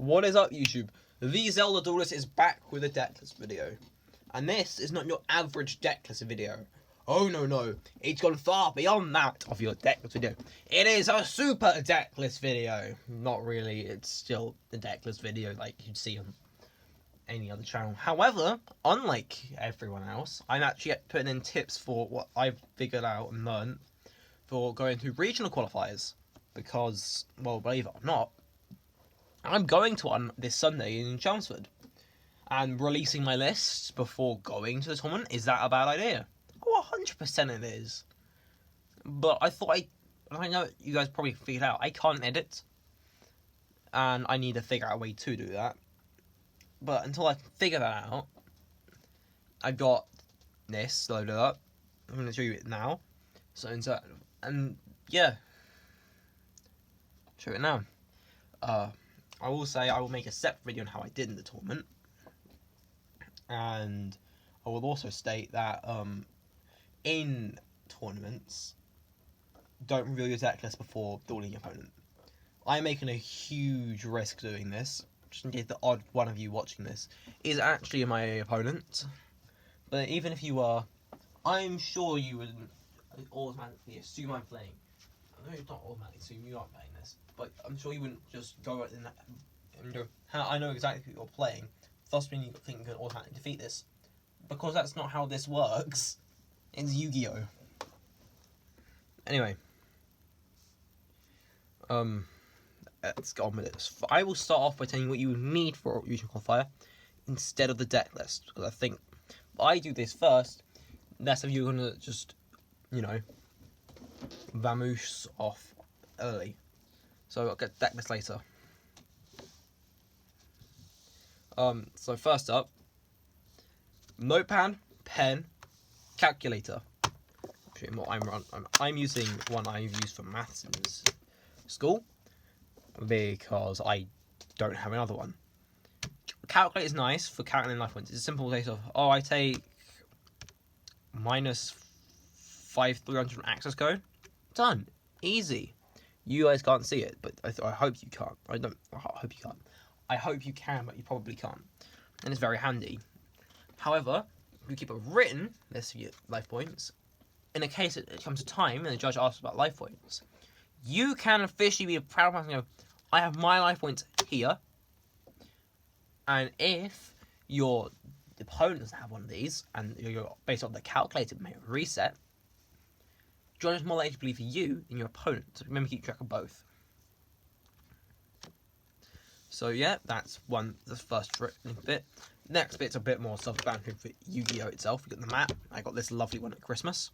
What is up, YouTube? The Zelda Duelist is back with a decklist video. And this is not your average decklist video. Oh no, it's gone far beyond that of your decklist video. It is a super decklist video. Not really, it's still a decklist video like you'd see on any other channel. However, unlike everyone else, I'm actually putting in tips for what I've figured out and learned for going to regional qualifiers. Because, well, believe it or not, I'm going to one this Sunday in Chelmsford. And releasing my list before going to the tournament, is that a bad idea? Oh, 100% it is. But I know you guys probably figured out, I can't edit. And I need to figure out a way to do that. But until I can figure that out, I've got this loaded up. I'm going to show you it now. So insert, and yeah. Show it now. I will say I will make a separate video on how I did in the tournament. And I will also state that in tournaments, don't reveal your deck list before dueling your opponent. I'm making a huge risk doing this, just in case the odd one of you watching this is actually my opponent. But even if you are, I'm sure you would automatically assume I'm playing. I know it's not automatically assume you aren't playing this, but I'm sure you wouldn't just go in that and go, I know exactly what you're playing, thus meaning you think you can automatically defeat this. Because that's not how this works. It's Yu-Gi-Oh! Anyway. Let's get on with it. I will start off by telling you what you need for a regional qualifier instead of the deck list. Because I think if I do this first, that's if you're going to just, you know, vamoose off early. So I'll get deck list later. So first up, notepad, pen, calculator. Actually, what I'm using one I've used for maths in school because I don't have another one. Calculator is nice for calculating life points. It's a simple case of, I take minus 5300 from access code. Done. Easy. You guys can't see it, but I hope you can't. I hope you can't. I hope you can, but you probably can't. And it's very handy. However, if you keep a written list of your life points, in a case it comes to time and the judge asks about life points, you can officially be a proud person and go, I have my life points here. And if your opponent doesn't have one of these, and you're based on the calculator may reset, judge is more likely to believe for you than your opponent. So remember, keep track of both. So yeah, that's the first bit. Next bit's a bit more self-explanatory for Yu-Gi-Oh! Itself. You got the map. I got this lovely one at Christmas.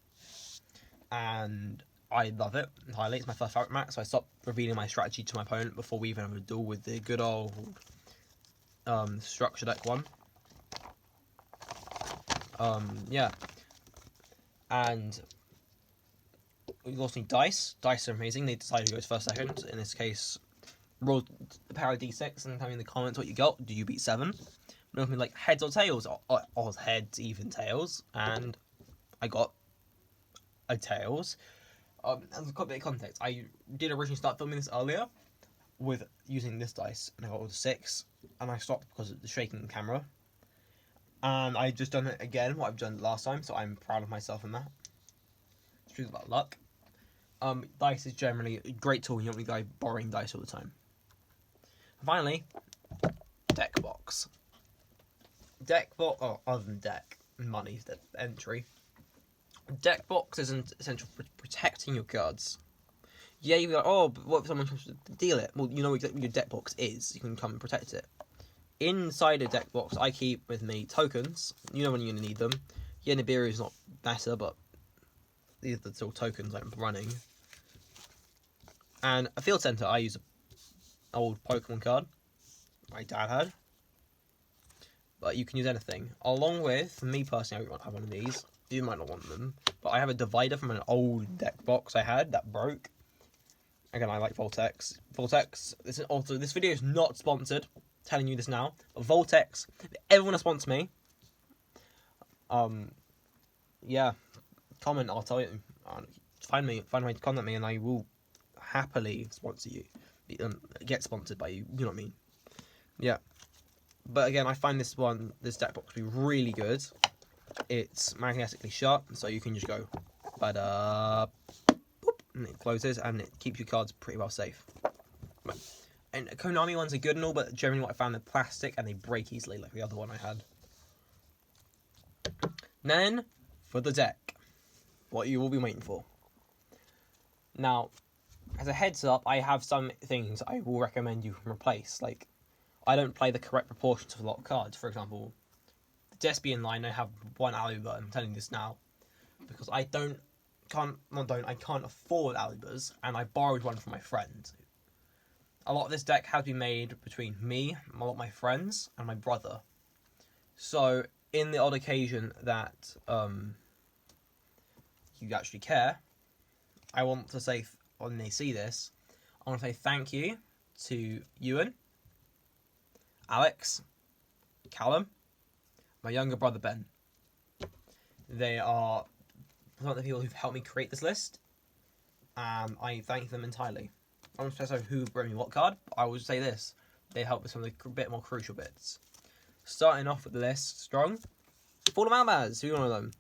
And I love it entirely. It's my first favorite map, so I stopped revealing my strategy to my opponent before we even have a duel with the good old structure deck one. Yeah. And we also need dice. Dice are amazing. They decided who goes first, second. In this case, roll the power of d6 and tell me in the comments what you got. Do you beat 7? Nothing like heads or tails, or heads, even tails, and I got a tails. As a bit of context, I did originally start filming this earlier with using this dice, and I got all the 6, and I stopped because of the shaking the camera. And I've just done it again, what I've done last time, so I'm proud of myself in that. It's truth about luck. Dice is generally a great tool. You don't need to go borrowing dice all the time. And finally, deck box. Deck box, other than deck, money, the entry. Deck box is essential for protecting your cards. Yeah, you're like, but what if someone tries to deal it? Well, you know exactly what your deck box is. You can come and protect it. Inside a deck box, I keep with me tokens. You know when you're going to need them. Yeah, Nibiru is not better, but these are the sort of tokens I'm running. And a field center, I use an old Pokemon card my dad had. But you can use anything. Along with, for me personally, I won't have one of these. You might not want them. But I have a divider from an old deck box I had that broke. Again, I like Voltex. Voltex, this video is not sponsored. I'm telling you this now. But Voltex, if everyone to sponsor me, yeah, comment, I'll tell you. Find a way to contact me and I will happily sponsor you. Get sponsored by you, you know what I mean. Yeah. But again, I find this deck box to be really good. It's magnetically shut, so you can just go, ba-da, boop, and it closes, and it keeps your cards pretty well safe. And Konami ones are good and all, but generally what I found, they're plastic and they break easily, like the other one I had. Then, for the deck, what you will be waiting for. Now, as a heads up, I have some things I will recommend you replace. Like, I don't play the correct proportions of a lot of cards. For example, the despia line, I have one Aluba. I'm telling you this now because I can't afford Alubas, and I borrowed one from my friend. A lot of this deck has been made between me, a lot of my friends, and my brother. So, in the odd occasion that you actually care, I want to say, when they see this, I want to say thank you to Ewan, Alex, Callum, my younger brother Ben. They are some of the people who've helped me create this list, and I thank them entirely. I don't specify who brought me what card, but I will say this: they helped with some of the bit more crucial bits. Starting off with the list strong, Fall of Almaz, who's one of them?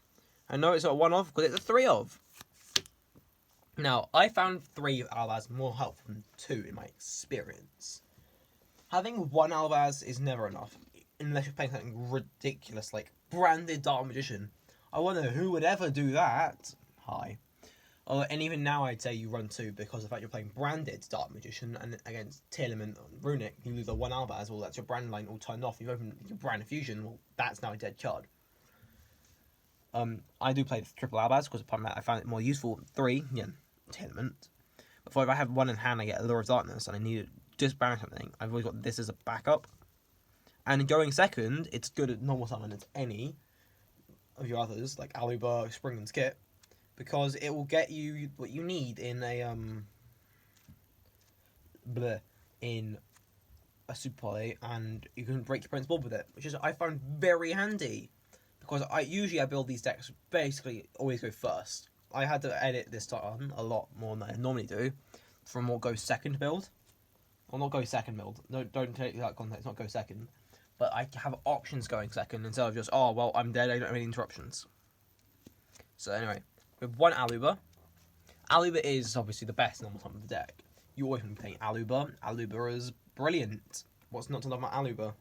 I know it's not one of, because it's a 3 of. Now, I found 3 Almaz more helpful than 2 in my experience. Having 1 Almaz is never enough, unless you're playing something ridiculous like branded Dark Magician. I wonder who would ever do that. Hi. And even now I'd say you run 2 because of the fact you're playing branded Dark Magician and against Tearlament and Runic, you lose a 1 Albaz, well that's your brand line all turned off. You've opened your brand fusion, well that's now a dead card. I do play the triple Albaz because I found it more useful. 3, yeah, Tearlament. But if I have 1 in hand I get Allure of Darkness and I need to disband something, I've always got this as a backup. And going second, it's good at normal summon as any of your others, like Aluba, Spring and Skip, because it will get you what you need in a Super Poly, and you can break your opponent's board with it, which is I found very handy, because I build these decks basically always go first. I had to edit this time a lot more than I normally do from what goes second build. Well, not go second build. No, don't take that context. Not go second, but I have options going second instead of just I'm dead. I don't have any interruptions. So anyway. With 1 Aluba. Aluba is obviously the best normal summon of the deck. You always want to be playing Aluba. Aluba is brilliant. What's not to love about Aluba?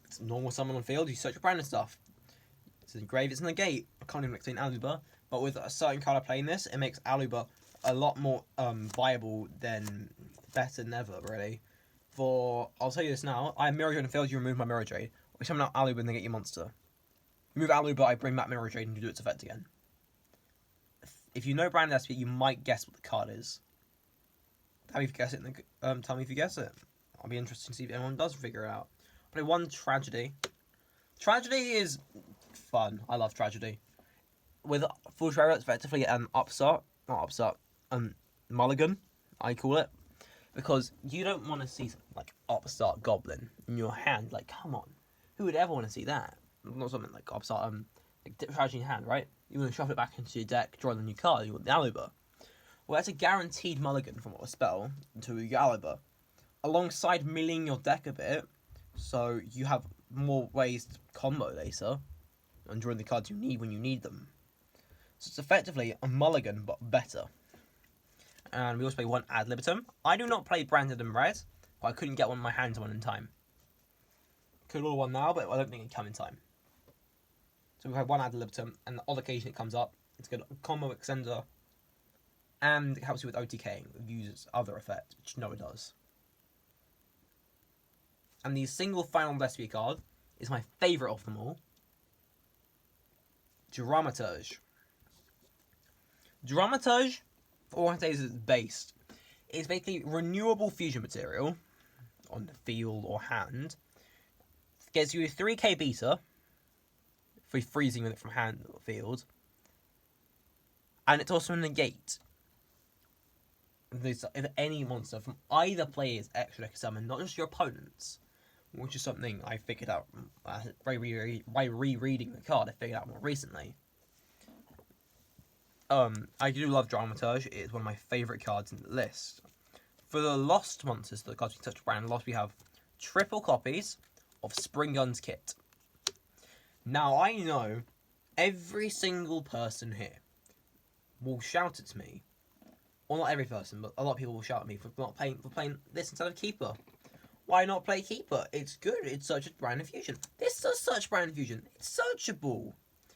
It's normal summon on field. You search your brand and stuff. It's in the grave. It's in the gate. I can't even explain Aluba. But with a certain card playing this, it makes Aluba a lot more viable than better than ever, really. I'll tell you this now. I have Mirror Jade on field. You remove my Mirror Jade. We summon out Aluba and they get your monster. You move Aluba, I bring back Mirror Jade and you do its effect again. If you know Brand SP, you might guess what the card is. Tell me if you guess it. Tell me if you guess it. I'll be interested to see if anyone does figure it out. Play 1 Tragedy. Tragedy is fun. I love Tragedy. With Full Trevor, it's effectively an mulligan, I call it. Because you don't want to see something like Upstart Goblin in your hand. Like, come on. Who would ever want to see that? Not something like Upstart, Tragedy in hand, right? You want to shuffle it back into your deck, draw a new card, you want the Aluba. Well, that's a guaranteed mulligan from a spell to your Aluba. Alongside milling your deck a bit, so you have more ways to combo later, and drawing the cards you need when you need them. So it's effectively a mulligan, but better. And we also play 1 Ad Libitum. I do not play Branded and Red, but I couldn't get one in my hands one in time. Could order one now, but I don't think it'd come in time. So we've had 1 Ad Libitum, and the odd occasion it comes up, it's good combo extender, and it helps you with OTKing, it uses other effects, which no it does. And the single final Despia card is my favourite of them all. Dramaturge. Dramaturge, for what I say is its based, is basically renewable fusion material on the field or hand. Gets you a 3k beta for freezing with it from hand or field. And it's also a negate. If any monster from either player's extra deck is summoned, not just your opponent's, which is something I figured out by rereading the card, I figured out more recently. I do love Dramaturge. It is one of my favourite cards in the list. For the Lost monsters, the cards we touched brand Lost, we have triple copies of Spring Gun's kit. Now, I know every single person here will shout at me. Well, not every person, but a lot of people will shout at me for playing this instead of Keeper. Why not play Keeper? It's good. It's such a brand infusion. This does such brand infusion. It's searchable.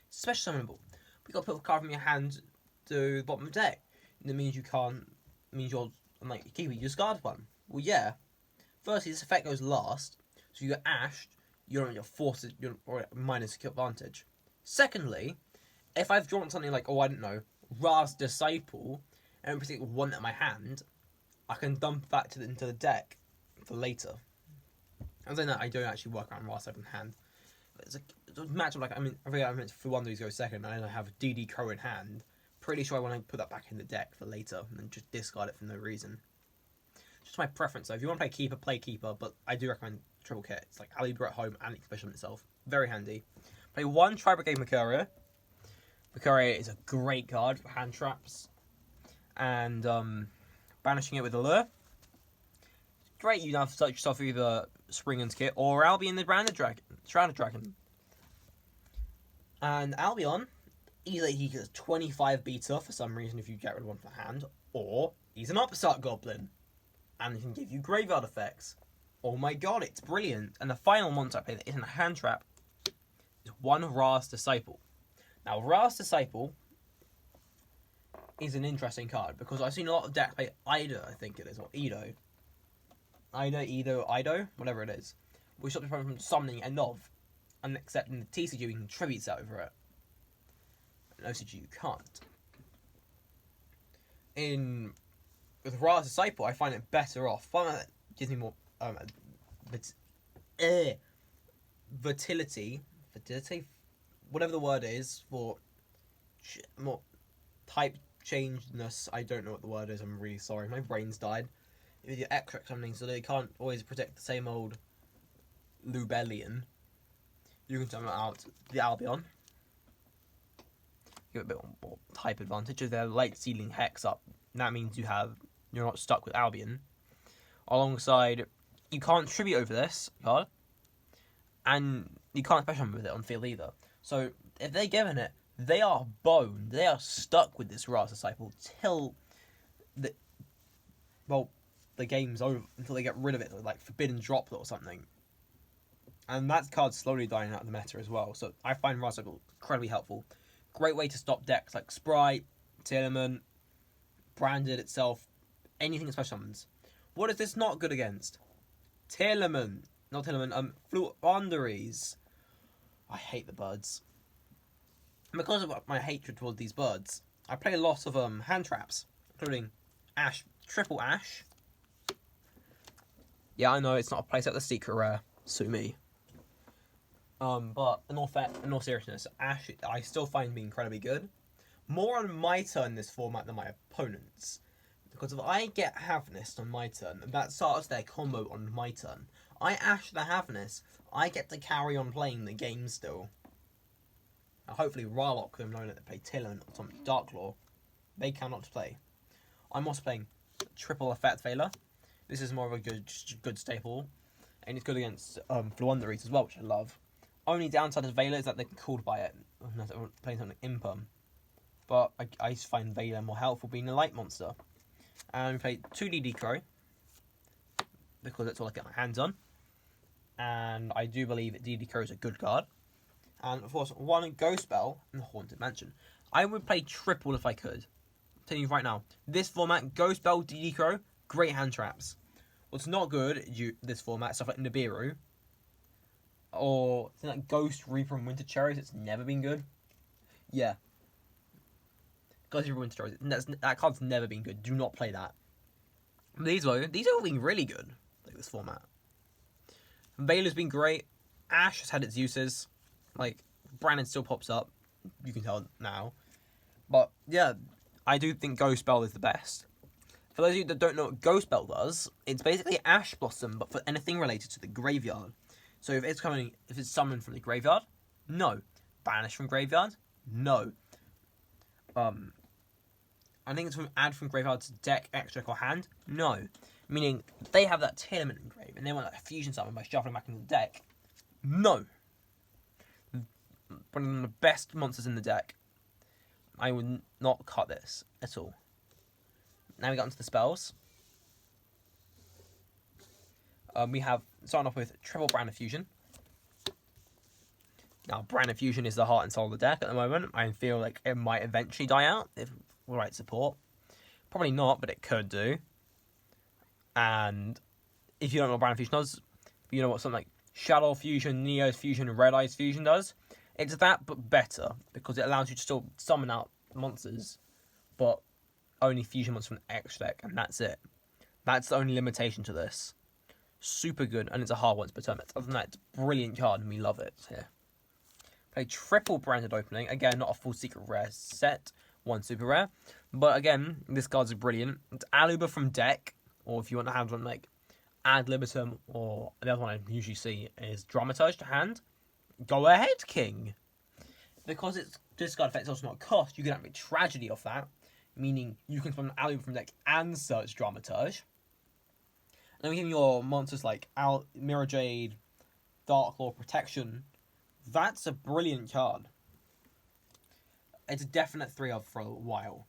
It's special summonable. We got to put a card from your hand to the bottom of the deck. That means you can't. It means you're like Keeper. You discard one. Well, yeah. Firstly, this effect goes last, so you get ashed. You're forced. You're minus advantage. Secondly, if I've drawn something like, I don't know, Ra's Disciple, and particularly one at my hand, I can dump that into the deck for later. As I know, I don't actually work around Ra's Disciple in hand. But it's a match of I think I meant for one of these go second, and I have DD Crow in hand. Pretty sure I want to put that back in the deck for later, and just discard it for no reason. Just my preference though. If you want to play Keeper, but I do recommend triple kit. It's like Alibra at home and Special itself. Very handy. Play one Tri-Brigade Mercuria. Mercuria is a great card for hand traps. And banishing it with a lure. Great, you have such stuff either Springan's kit or Albion the Shrouded Dragon. And Albion, either he gets 25 beta for some reason if you get rid of one for hand, or he's an upstart goblin. And he can give you graveyard effects. Oh my god, it's brilliant. And the final monster I play that isn't a hand trap is one Ra's Disciple. Now, Ra's Disciple is an interesting card because I've seen a lot of decks play Ida, I think it is, or Ido. Ido, whatever it is. Which stops you from summoning and except in the TCG you can tribute set over it. In OCG you can't. With Ra's Disciple, I find it better off. It gives me more fertility, whatever the word is for more type changeness. I don't know what the word is. I'm really sorry. My brain's died. With your extract something, so they can't always protect the same old Lubellion. You can summon out the Albion. Give it a bit more type advantage. If they're late sealing Hex up, that means you're not stuck with Albion. Alongside, you can't tribute over this card, and you can't special summon with it on field either. So if they're given it, they are boned. They are stuck with this Ra's Disciple till the game's over, until they get rid of it, like Forbidden Droplet or something. And that card's slowly dying out of the meta as well. So I find Ra's Disciple incredibly helpful. Great way to stop decks like Sprite, Tillman, Branded itself, anything in special summons. What is this not good against? Fluanderies. I hate the birds. And because of my hatred towards these birds, I play a lot of hand traps, including triple Ash. Yeah, I know it's not a playset, the secret rare. Sue me. But in all seriousness, Ash I still find being incredibly good. More on my turn this format than my opponent's. Because if I get Havnist on my turn, and that starts their combo on my turn, I Ash the Havnist, I get to carry on playing the game still. Now, hopefully Rarlock, who I'm known to play Tillman or some Darklaw, they cannot play. I'm also playing triple effect Veiler. This is more of a good staple, and it's good against Fluanderies as well, which I love. Only downside of Veiler is that they can called by it unless they're playing something Impum. But I find Veiler more helpful being a light monster. And we played 2 DD Crow, because that's all I get my hands on. And I do believe that DD Crow is a good card. And of course, one Ghost Bell in the Haunted Mansion. I would play triple if I could. I'm telling you right now, this format, Ghost Bell, DD Crow, great hand traps. What's not good, this format, stuff like Nibiru, or something like Ghost Reaper and Winter Cherries, it's never been good. Yeah. Ghost Reaper and Winter Cherries, that card's never been good. Do not play that. These are all been really good, like this format. Veiler's been great. Ash has had its uses. Like, Brandon still pops up. You can tell now. But, yeah, I do think Ghost Bell is the best. For those of you that don't know what Ghost Bell does, it's basically Ash Blossom, but for anything related to the graveyard. So if it's summoned from the graveyard, no. Banished from graveyard, no. I think it's from add from graveyard to deck, extra, or hand, no. Meaning, they have that Telement engrave, and they want that fusion summon by shuffling back into the deck. No! One of the best monsters in the deck. I would not cut this at all. Now we got into the spells. We have, starting off with Triple Brand of Fusion. Now, Brand of Fusion is the heart and soul of the deck at the moment. I feel like it might eventually die out if with right support. Probably not, but it could do. And if you don't know what Brand of Fusion does, you know what something like Shadow Fusion, Neo's Fusion, Red Eye's Fusion does. It's that, but better, because it allows you to still summon out monsters, but only fusion monsters from the X deck, and that's it. That's the only limitation to this. Super good, and it's a hard once per turn. Other than that, it's a brilliant card, and we love it here. Play triple branded opening. Again, not a full secret rare set. One super rare. But again, this card's brilliant. It's Aluba from deck, or if you want to have one like Ad Libitum, or the other one I usually see is Dramaturge to hand. Go ahead, King. Because it's discard effect, it's also not a cost, you can have a tragedy off that. Meaning you can summon Aluba from deck and search Dramaturge. And then we have your monsters like Mirror Jade, Dark Law Protection. That's a brilliant card. It's a definite 3-of for a while.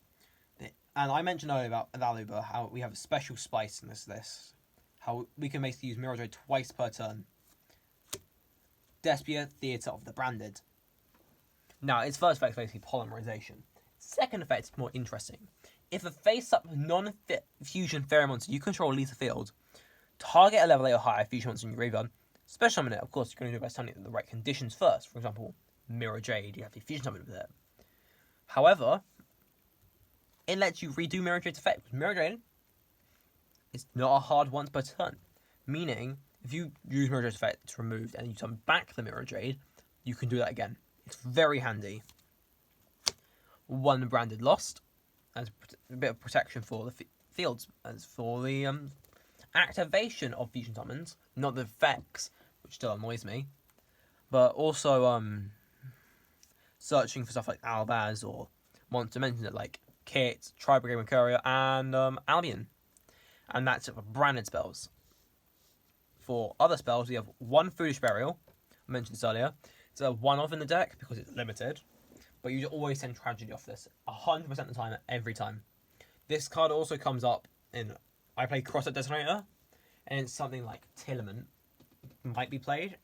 And I mentioned earlier about Aluba, how we have a special spice in this list. How we can basically use Mirror Jade twice per turn. Despia, Theatre of the Branded. Now, its first effect is basically polymerization. Second effect is more interesting. If a face-up non-fusion fairy monster you control leaves the field, target a level 8 or higher fusion monster in your graveyard. Special summon it. Of course, you're going to do it by summoning it in the right conditions first. For example, Mirror Jade, you have to fusion summon with it. However, it lets you redo Mirror Jade's effect. Mirror Jade is not a hard once per turn. Meaning, if you use Mirror Jade's effect, it's removed, and you summon back the Mirror Jade, you can do that again. It's very handy. One branded lost, as a bit of protection for the fields, as for the activation of fusion summons, not the effects, which still annoys me, but also searching for stuff like Albaz or monster mentioned it like Kit, Tri-Brigade Mercuria, and Albion, and that's it for branded spells. For other spells, we have one Foolish Burial. I mentioned this earlier. It's a one-off in the deck because it's limited, but you always send Tragedy off this 100% of the time, every time. This card also comes up in, I play Cross-Up Designator, and it's something like Telement might be played,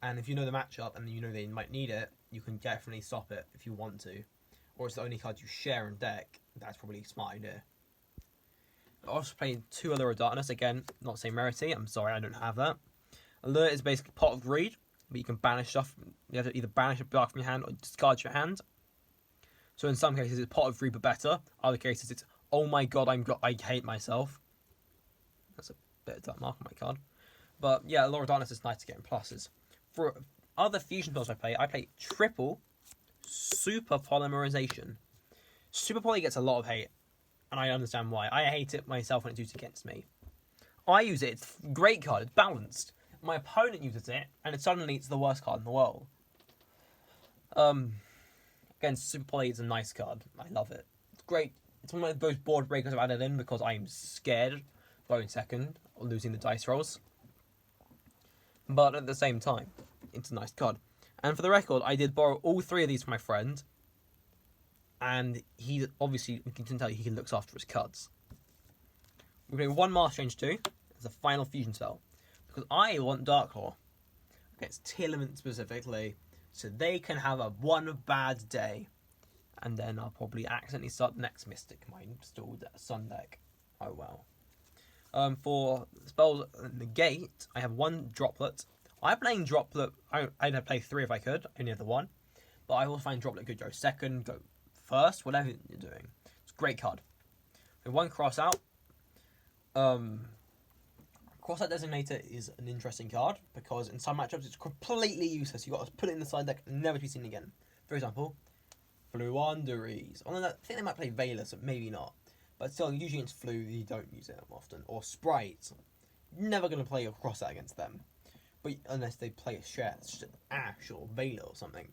and if you know the matchup and you know they might need it, you can definitely stop it if you want to, or it's the only card you share in deck. That's probably a smart idea. I also played 2 Allure of Darkness, again, not the same rarity, I'm sorry I don't have that. Allure is basically Pot of Greed, but you can banish stuff. You have to either banish a block from your hand or discard your hand. So in some cases it's Pot of Greed but better, other cases it's, oh my god, I hate myself. That's a bit of that mark on my card. But yeah, Allure of Darkness is nice to get in pluses. For other fusion spells I play triple Super Polymerization. Super Poly gets a lot of hate, and I understand why. I hate it myself when it's used against me. I use it, it's a great card, it's balanced. My opponent uses it, and suddenly it's the worst card in the world. Again, Super Poly is a nice card. I love it. It's great. It's one of those board breakers I've added in because I'm scared of going second or losing the dice rolls. But at the same time, it's a nice card. And for the record, I did borrow all 3 of these from my friend. And he, obviously, you can tell he looks after his cards. We're going to one Master Change 2 as a final fusion spell. Because I want Dark Law against Telement specifically, so they can have a one bad day. And then I'll probably accidentally start the next Mystic Mind installed Sun deck. Oh well. For spells Negate, I have 1 Droplet. I'm playing Droplet. I'd play 3 if I could, only have the 1. But I will find Droplet could go second, go first, whatever you're doing. It's a great card. With 1 Cross Out. Cross Out Designator is an interesting card because in some matchups it's completely useless. You've got to put it in the side deck and never to be seen again. For example, Fluanderies. I think they might play Valor, so maybe not. But still, usually against Flu, you don't use it often. Or Sprite. Never going to play a Cross Out against them. But unless they play a Ash or Valor or something.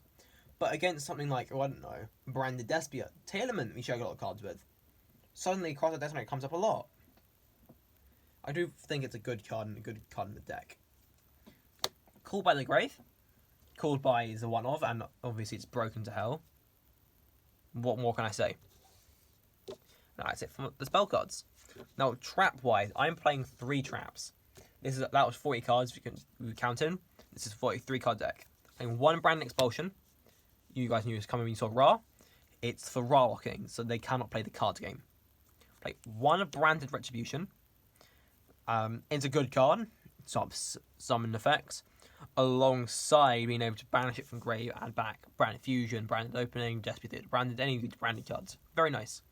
But against something like, I don't know, Branded Despia, Telement, we share a lot of cards with. Suddenly, Cross Out Designator comes up a lot. I do think it's a good card and a good card in the deck. Called by the Grave. Called by is a one-of, and obviously it's broken to hell. What more can I say? That's it for the spell cards. Now, trap-wise, I'm playing 3 traps. That was 40 cards if you count in. This is a 43 card deck. Playing 1 Branded Expulsion. You guys knew this coming when you saw Ra. It's for Ra locking, so they cannot play the card game. Play 1 Branded Retribution. It's a good card. Summon effects. Alongside being able to banish it from grave, add back Branded Fusion, Branded Opening, Despia Theatre, Branded, any of these branded cards. Very nice.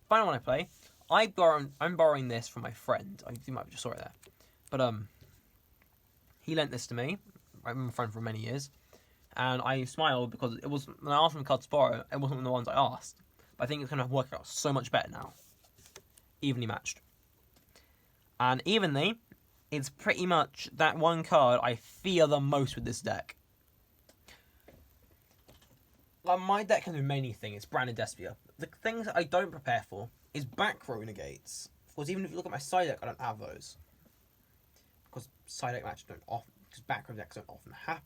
Final one I play. I'm borrowing this from my friend. You might have just saw it there. But he lent this to me. I've been a friend for many years. And I smiled because it was, when I asked him the card to borrow, it wasn't one of the ones I asked. But I think it's going to work out so much better now. Evenly matched. And evenly, it's pretty much that one card I fear the most with this deck. Like, my deck can do many things. It's Branded Despia. The things I don't prepare for is back row negates. Because even if you look at my side deck, I don't have those. Because side deck matches don't often, because back row decks don't often have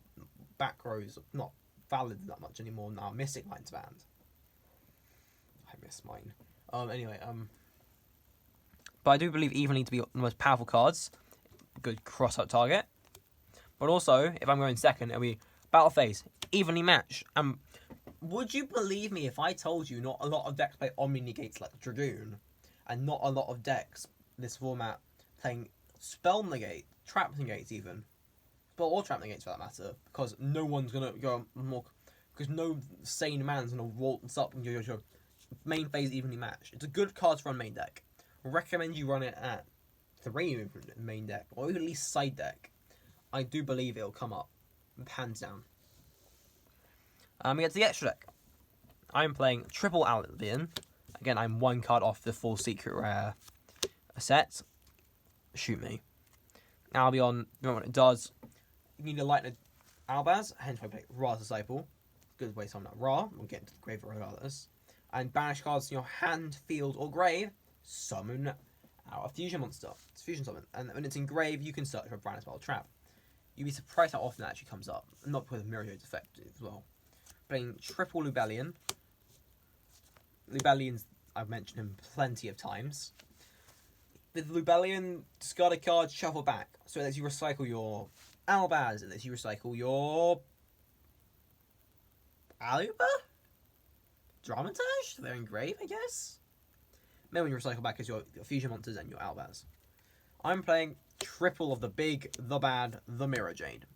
back rows. Not valid that much anymore now. Mystic Line's banned. I miss mine. But I do believe evenly to be the most powerful cards. Good cross-out target. But also, if I'm going second, it'll be Battle Phase, evenly matched. Would you believe me if I told you not a lot of decks play Omni Negates like Dragoon, and not a lot of decks in this format playing Spell Negate, Trap Negates even, or Trap Negates for that matter, because no one's going to go more, because no sane man's going to waltz up and your main phase evenly matched. It's a good card to run main deck. I recommend you run it at 3 main deck, or even at least side deck. I do believe it'll come up, hands down. We get to the extra deck. I'm playing Triple Albion. Again, I'm 1 card off the full secret rare set. Shoot me. Albion, you know what it does. You need to lighten Albaz, hence I play Ra's Disciple. Good way to summon that Ra. We'll get into the grave regardless. And banish cards in your hand, field, or grave. Summon out a fusion monster. It's fusion summon. And when it's in grave, you can search for a Branded Spell Trap. You'd be surprised how often that actually comes up. Not because of Mirror Jade's effect as well. Playing Triple Lubellion. Lubellion's, I've mentioned him plenty of times. With Lubellion, discard a card, shuffle back. So it lets you recycle your Albaz. It lets you recycle your Aluba? Dramatage? They're in grave, I guess? Then when you recycle back is your fusion monsters and your Albaz. I'm playing triple of the big, the bad, the Mirror Jade.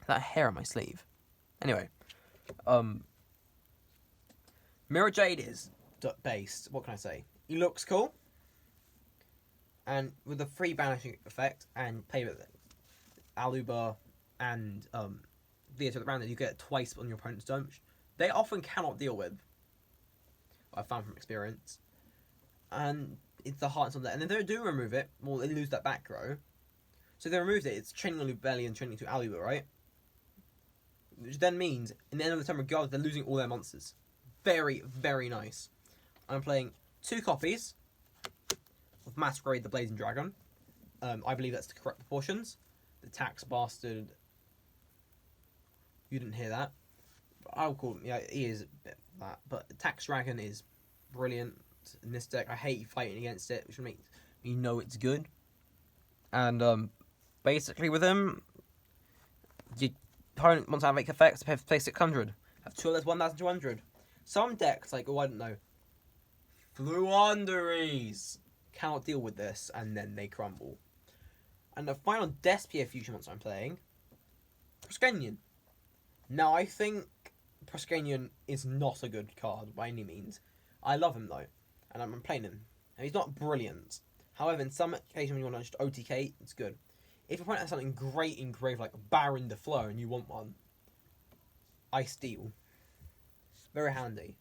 That hair on my sleeve. Anyway. Mirror Jade is based, what can I say? He looks cool. And with the free banishing effect and play with Aluba and Theatre of the Round that you get twice on your opponent's turn, they often cannot deal with. I've found from experience. And it's the heart of that. And if they do remove it, well, they lose that back row. So if they removed it, it's chaining Lubellion, chaining to Aluba, right? Which then means, in the end of the turn, regardless, they're losing all their monsters. Very, very nice. I'm playing 2 copies of Masquerade the Blazing Dragon. I believe that's the correct proportions. The tax bastard. You didn't hear that. I'll call him, yeah, he is a bit of that. But the Tax Dragon is brilliant in this deck. I hate fighting against it, which will make me know it's good. And basically with him, your opponent wants to make effects, play 600. Have 2 less 1,200. Some decks, like, I don't know, Fluanderies cannot deal with this, and then they crumble. And the final Despia fusion monster I'm playing, Proskenion. Now, I think Proskenion is not a good card by any means. I love him, though, and I'm playing him. And he's not brilliant. However, in some occasions when you want to just OTK, it's good. If your opponent has something great engraved like Baron the Flow and you want one, I steal. Very handy.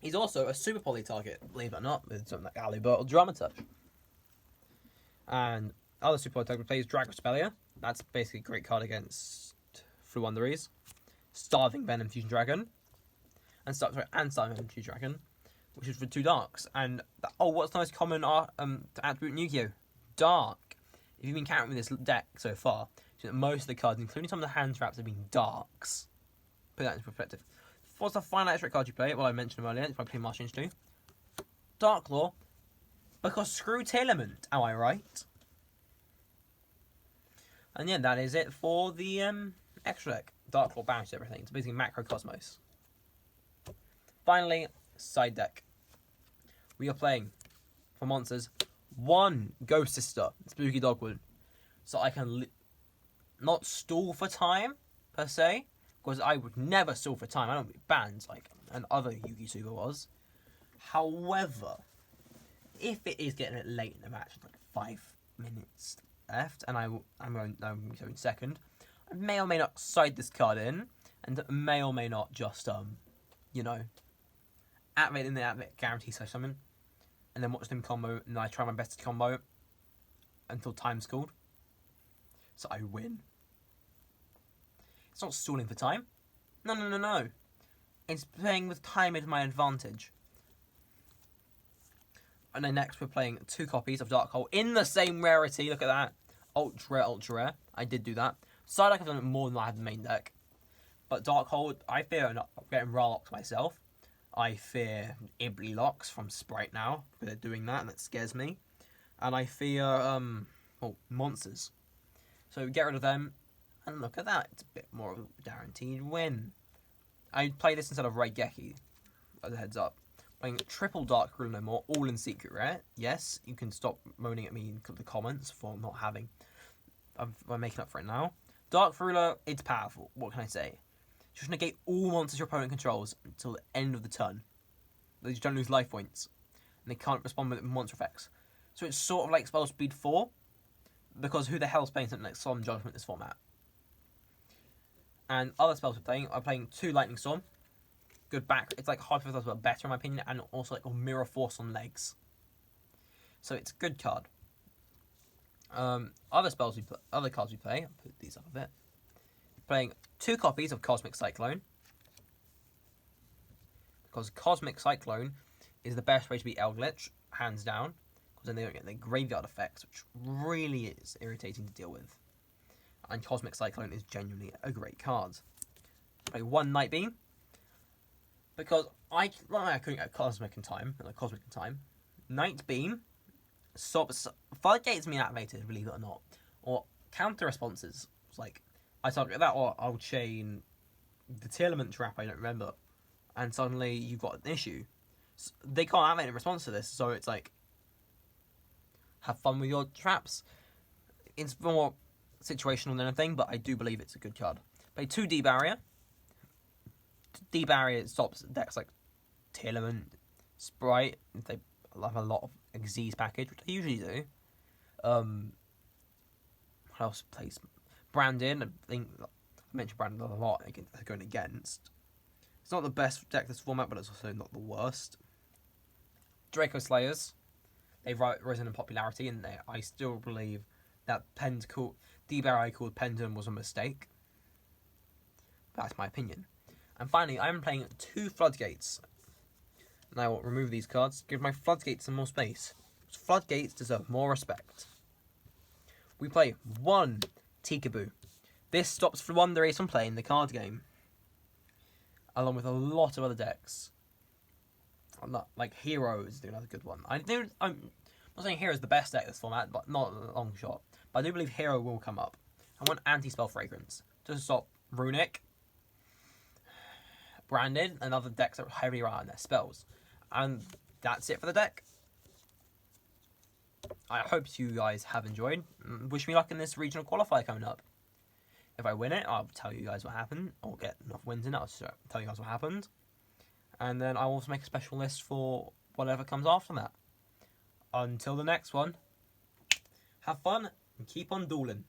He's also a super poly target, believe it or not, with something like Aluba or Dramaturge. And other super poly target plays Drag Respelia. That's basically a great card against Fluanderies. Starving Venom Fusion Dragon. And Starving Venom Fusion Dragon. which is for 2 darks. And what's the most common attribute in Yu-Gi-Oh? Dark. If you've been counting with this deck so far, you know that most of the cards, including some of the hand traps, have been darks. Put that into perspective. What's the final extra card you play? Well, I mentioned them earlier. If I play March too. Dark Law. Because screw Telement, am I right? And yeah, that is it for the extra deck. Dark Law bounces everything. It's basically Macrocosmos. Finally, side deck. We are playing, for monsters, 1 Ghost Sister, Spooky Dogwood. So I can not stall for time, per se. Because I would never stall for time. I don't be banned like an other Yu-Gi Super was. However, if it is getting it late in the match, like 5 minutes left, and I'm going second, I may or may not side this card in, and may or may not just activate in the activate guarantee summon, and then watch them combo, and I try my best to combo until time's called. So I win. It's not stalling for time. No. It's playing with time as my advantage. And then next we're playing 2 copies of Dark Hole in the same rarity. Look at that. Ultra rare. I did do that. Side deck I've done it more than I have the main deck. But Dark Hole, I fear not getting Rarlocks myself. I fear Ibly Locks from Sprite now, because they're doing that, and that scares me. And I fear, monsters. So get rid of them, and look at that. It's a bit more of a guaranteed win. I play this instead of Raigeki, as a heads up. Playing triple Dark Rule No More, all in secret rare. Yes, you can stop moaning at me in the comments for not having. I'm making up for it now. Dark Ruler, it's powerful. What can I say? Just negate all monsters your opponent controls until the end of the turn. They just don't lose life points. And they can't respond with monster effects. So it's sort of like Spell Speed 4. Because who the hell's playing something like Solemn Judgment in this format? And other spells I'm playing 2 Lightning Storm. Good back. It's like Hyper, but better in my opinion. And also like Mirror Force on legs. So it's a good card. Other cards we play. I'll put these up a bit. Playing 2 copies of Cosmic Cyclone. Because Cosmic Cyclone is the best way to beat Eldritch, hands down. Because then they don't get the graveyard effects, which really is irritating to deal with. And Cosmic Cyclone is genuinely a great card. Play 1 Night Beam. Because I couldn't get Cosmic in time. Night Beam stops floodgates being activated, believe it or not. Or counter responses. It's like, I target that, or I'll chain the Telement trap, I don't remember. And suddenly you've got an issue. So they can't activate in response to this, so it's like, have fun with your traps. It's more situational than anything, but I do believe it's a good card. Play 2 D-Barrier. D-Barrier stops decks like Telement, Sprite, if they have a lot of Xyz package, which they usually do. What else plays? Brandon, I think I mentioned Brandon a lot going against. It's not the best deck this format, but it's also not the worst. Draco Slayers. They've risen in popularity, and I still believe that D-Barrier called Pendulum was a mistake. That's my opinion. And finally, I'm playing 2 Floodgates. And I will remove these cards, give my Floodgates some more space. Floodgates deserve more respect. We play 1 Tikaboo. This stops Wanderers from playing the card game. Along with a lot of other decks. Like Hero is another good one. I'm not saying Hero is the best deck in this format, but not a long shot. But I do believe Hero will come up. I want Anti-Spell Fragrance to stop Runic, Branded, and other decks that heavily rely on their spells. And that's it for the deck. I hope you guys have enjoyed. Wish me luck in this regional qualifier coming up. If I win it, I'll tell you guys what happened. I'll get enough wins in it, I'll tell you guys what happened. And then I'll also make a special list for whatever comes after that. Until the next one, have fun and keep on dueling.